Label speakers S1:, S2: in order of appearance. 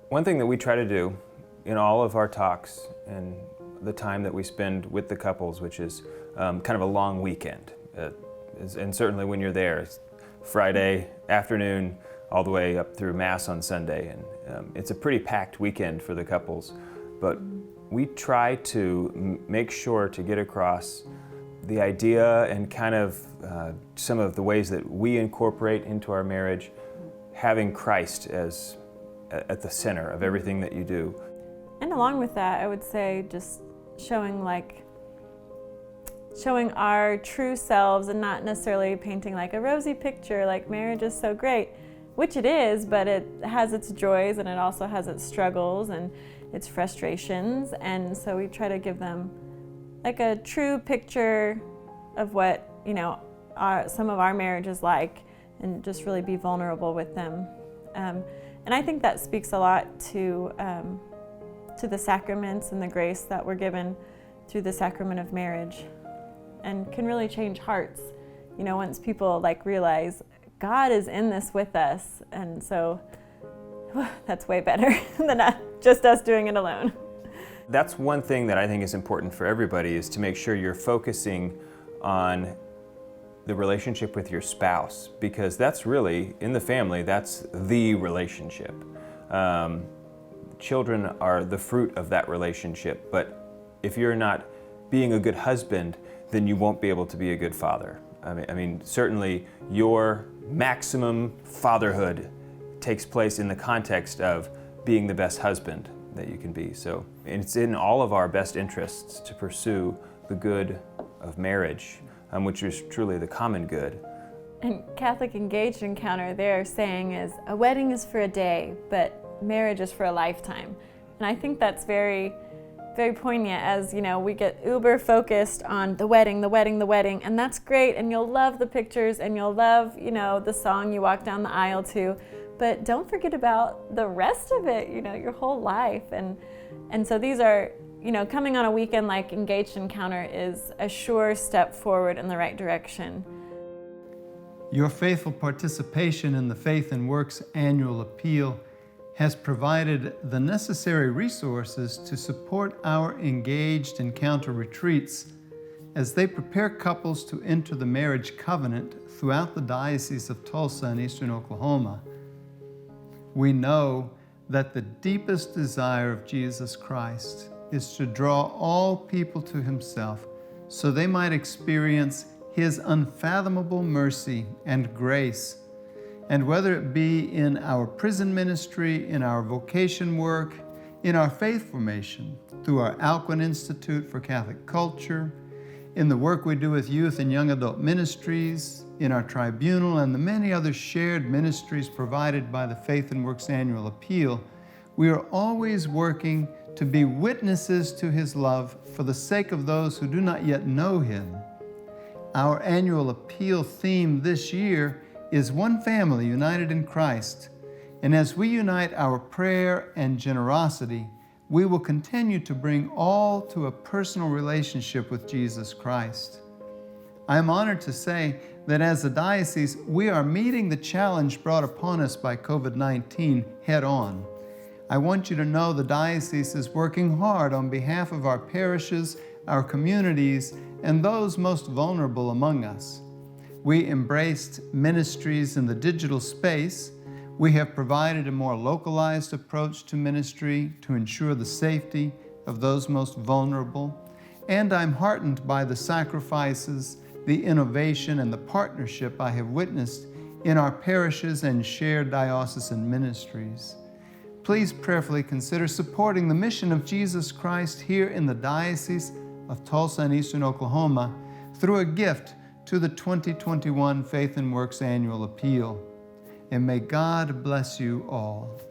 S1: One thing that we try to do in all of our talks and the time that we spend with the couples, which is kind of a long weekend, and certainly when you're there, it's Friday afternoon all the way up through Mass on Sunday, and it's a pretty packed weekend for the couples, but we try to make sure to get across the idea and kind of some of the ways that we incorporate into our marriage, having Christ as at the center of everything that you do.
S2: And along with that, I would say just showing our true selves and not necessarily painting like a rosy picture, like marriage is so great, which it is, but it has its joys and it also has its struggles and its frustrations. And so we try to give them like a true picture of what, some of our marriage is like, and just really be vulnerable with them. And I think that speaks a lot to the sacraments and the grace that we're given through the sacrament of marriage, and can really change hearts, once people realize God is in this with us. And so that's way better than just us doing it alone.
S1: That's one thing that I think is important for everybody, is to make sure you're focusing on the relationship with your spouse, because that's really, in the family, that's the relationship. Children are the fruit of that relationship, but if you're not being a good husband, then you won't be able to be a good father. I mean, certainly your maximum fatherhood takes place in the context of being the best husband that you can be. So it's in all of our best interests to pursue the good of marriage, which is truly the common good.
S2: And Catholic Engaged Encounter, their saying is, a wedding is for a day, but marriage is for a lifetime. And I think that's very, very poignant, as we get uber focused on the wedding, and that's great, and you'll love the pictures and you'll love, the song you walk down the aisle to, but don't forget about the rest of it, your whole life. And so these are, coming on a weekend like Engaged Encounter is a sure step forward in the right direction.
S3: Your faithful participation in the Faith and Works Annual Appeal has provided the necessary resources to support our Engaged Encounter retreats as they prepare couples to enter the marriage covenant throughout the Diocese of Tulsa and Eastern Oklahoma. We know that the deepest desire of Jesus Christ is to draw all people to Himself so they might experience His unfathomable mercy and grace. And whether it be in our prison ministry, in our vocation work, in our faith formation, through our Alcuin Institute for Catholic Culture, in the work we do with youth and young adult ministries, in our tribunal, and the many other shared ministries provided by the Faith and Works Annual Appeal, we are always working to be witnesses to His love for the sake of those who do not yet know Him. Our annual appeal theme this year is One Family United in Christ. And as we unite our prayer and generosity, we will continue to bring all to a personal relationship with Jesus Christ. I am honored to say that as a diocese, we are meeting the challenge brought upon us by COVID-19 head on. I want you to know the diocese is working hard on behalf of our parishes, our communities, and those most vulnerable among us. We embraced ministries in the digital space. We have provided a more localized approach to ministry to ensure the safety of those most vulnerable. And I'm heartened by the sacrifices, the innovation, and the partnership I have witnessed in our parishes and shared diocesan ministries. Please prayerfully consider supporting the mission of Jesus Christ here in the Diocese of Tulsa and Eastern Oklahoma through a gift to the 2021 Faith and Works Annual Appeal. And may God bless you all.